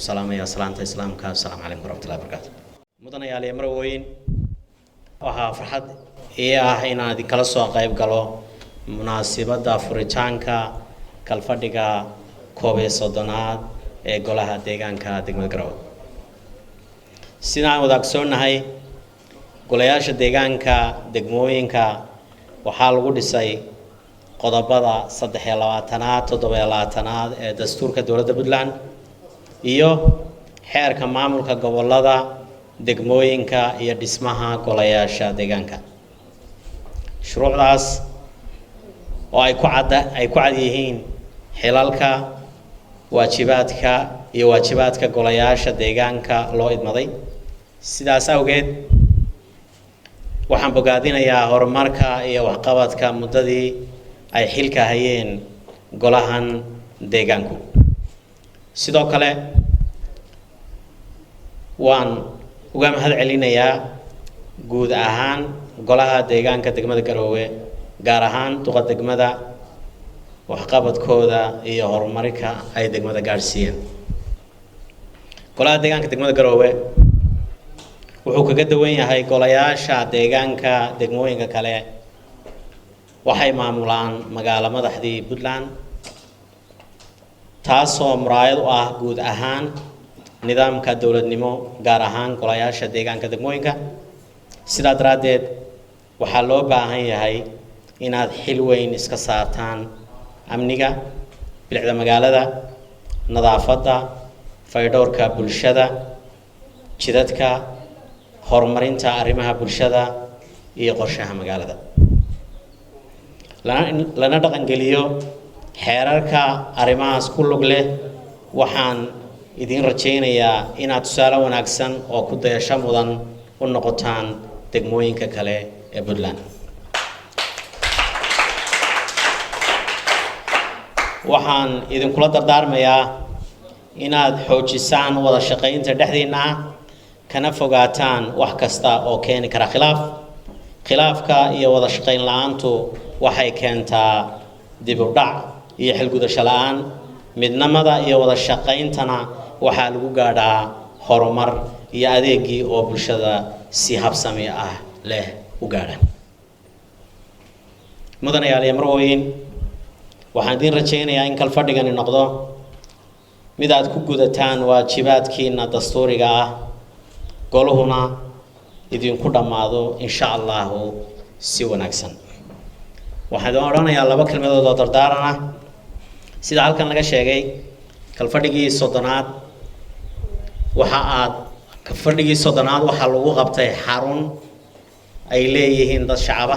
salaamaya salaanta islaamka. Assalaamu calaykum waraxmatullaahi wabarakaatu. Mudanayaal iyo marwooyin, waxaa farxad ii ah inaan idinkala soo qayb galo munaasabadda furitaanka kalfadhiga 31aad ee golaha deegaanka degmada Garowe. Sidaan wada ogsoonahay, golayaasha deegaanka degmooyinka waxaa lagu dhisay qodobada 23aad 27aad ee dastuurka dowladda Puntland iyo xeerka maamulka gobolada degmooyinka iyo dhismaha golayaasha deegaanka. Shuruucdaas oo ay ku cad yihiin xilalka, waajibaadka golayaasha deegaanka loo idmaday. Sidaas awgeed waxaan bogaadinayaa horumarka iyo waxqabadka muddadii ay xilka hayeen golahan deegaanku. Sidoo kale waan uga mahad celinayaa guud ahaan golaha deegaanka degmada Garowe, gaar ahaan duqa degmada waxqabadkooda iyo horumarka ay degmada gaarsiiyeen. Golaha deegaanka degmada Garowe wuxuu kaga duwan yahay golayaasha deegaanka degmooyinka kale. Waxay maamulaan magaalo madaxdii Puntland, taasoo muraayad u ah guud ahaan nidaamka dowladnimo, gaar ahaan golayaasha deegaanka degmooyinka. Sidaa daraaddeed waxaa loo baahan yahay inaad xil weyn iska saartaan amniga, bilicda magaalada, nadaafadda, fayadhowrka bulshada, jidadka, horumarinta arrimaha bulshada iyo qorshaha magaalada. lana dhaqangeliyo xeerarka arrimahaas ku lug leh. Waxaan idin rajaynayaa inaad tusaale wanaagsan oo ku dayasho mudan u noqotaan degmooyinka kale ee Puntland. Waxaan idinkula dardaarmayaa inaad xoojisaan wada shaqaynta dhexdiinna, kana fogaataan wax kasta oo keeni kara khilaaf. Khilaafka iyo wada shaqayn la'aantu waxay keentaa dib u dhac iyo xilgudasho la'aan. Midnimada iyo wada shaqayntana waxaa lagu gaadhaa horumar iyo adeegii oo bulshada si habsami ah leh u gaadha. Mudanayaal iyo marwooyin, waxaan idin rajaynayaa in kalfadhigani noqdo mid aad ku gudataan waajibaadkiina dastuuriga ah, goluhuna idinku dhammaado insha Allahu si wanaagsan. waxaan odhanayaa laba kelmadood oo dardaaran ah. Sida halkan laga sheegay, kalfadhigii 30aad waxaa lagu qabtay xarun ay leeyihiin dad shacaba.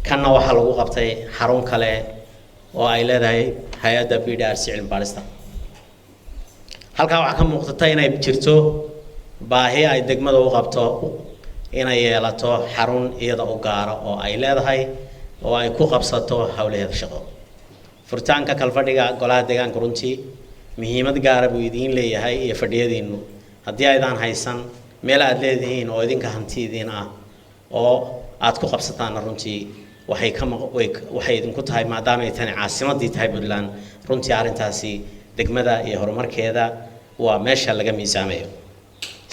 Kanna waxaa lagu qabtay xarun kale oo ay leedahay hay'adda PDRC cilmi baarista. Halkaa waxaa ka muuqata inay jirto baahi ay degmada u qabto inay yeelato xarun iyada u gaara oo ay leedahay oo ay ku qabsato hawlaheeda shaqo. Furitaanka kalfadhiga golaha deegaanka runtii muhiimad gaar ah buu idin leeyahay iyo fadhiyadiinu. Haddii aydan haysan meel aad leedihiin oo idinka hantidiin ah oo aad ku qabsataan, runtii waxay idinku tahay, maadaama ay tani caasimadii tahay Puntland, runtii arrintaasi degmada iyo horumarkeeda waa meesha laga miisaamayo.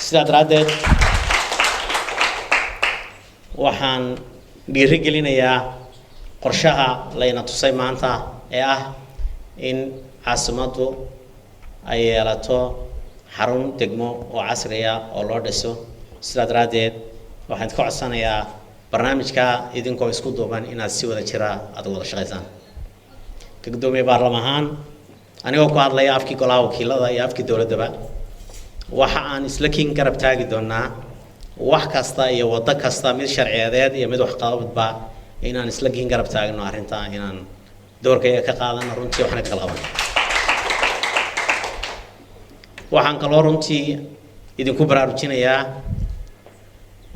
Sidaa daraaddeed waxaan dhiirigelinayaa qorshaha layna tusay maanta ee ah in caasimaddu ay yeelato xarun degmo oo casri ah oo loo dhiso. Sidaa daraaddeed waxaan ka codsanayaa barnaamijka idinkoo isku duuban inaad si wada jira aad wada shaqaysaan. Ka gudoomiye baarlamaanka anigoo ku hadlaya afkii golaha wakiilada iyo afkii dowladaba, waxa aan isla kiin garab taagi doonaa wax kasta iyo wada kasta, mid sharciyeed iyo mid waxqabadba, inaan isla kiin garab taagno arrinta, inaan doorkayga ka qaadano runtii waxna kala qaban. waxaan kaloo runtii idinku baraarujinayaa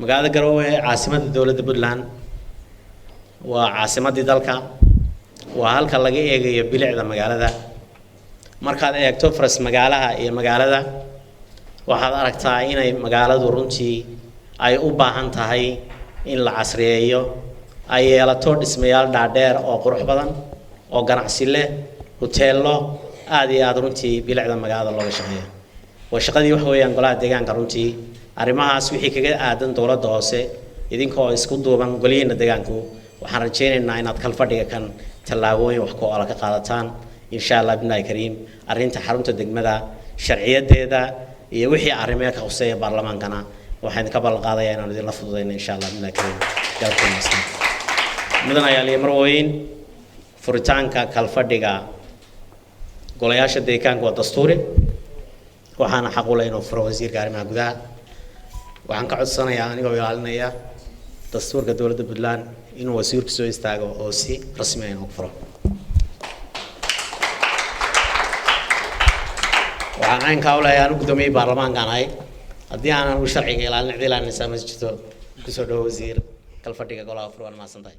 magaalada Garowe caasimadda dowladda Puntland waa caasimadii dalka, waa halka laga eegayo bilicda magaalada. Markaad eegto faras magaalaha iyo magaalada, waxaad aragtaa inay magaaladu runtii ay u baahan tahay in la casriyeeyo, ay yeelato dhismayaal dhaadheer oo qurux badan oo ganacsi leh, hoteelo aad iyo aad runtii bilicda magaalada looga shaqeeyo. وشقدي وحويان قلها ديجان كرونتي arrimahaas wixii kaga aadan dawladda hoose idinkoo isku duuban goliyada deegaanku waxaan rajaynaynaa inaad kal fadhiga kan tallaabooyin wax ku ola ka qaadataan insha Allah binaay kariim arrinta xarunta degmada sharciyadeeda iyo wixii arrimaha ka hoseeya baarlamaankana waxaan ka ballan qaadayaa inaan idin la fududeyno insha Allah binaay kariim galabta mudan ayaa marweyn furitaanka kal fadhiga golayaasha deegaanka waa dastuuri waxaana xaq u leeyahay inuu furo wasiirka arrimaha gudaha waxaan ka codsanayaa anigoo ilaalinaya dastuurka dawladda Puntland inuu wasiirku soo istaago oo si rasmi ah u furo waxaan ka hawlayaa anigu gudoomiye baarlamaanka ahay haddii aanan u sharciga ilaalinaysa ma jirto ku soo dhaw wasiir kal fadhiga golaha furo waan maasantahay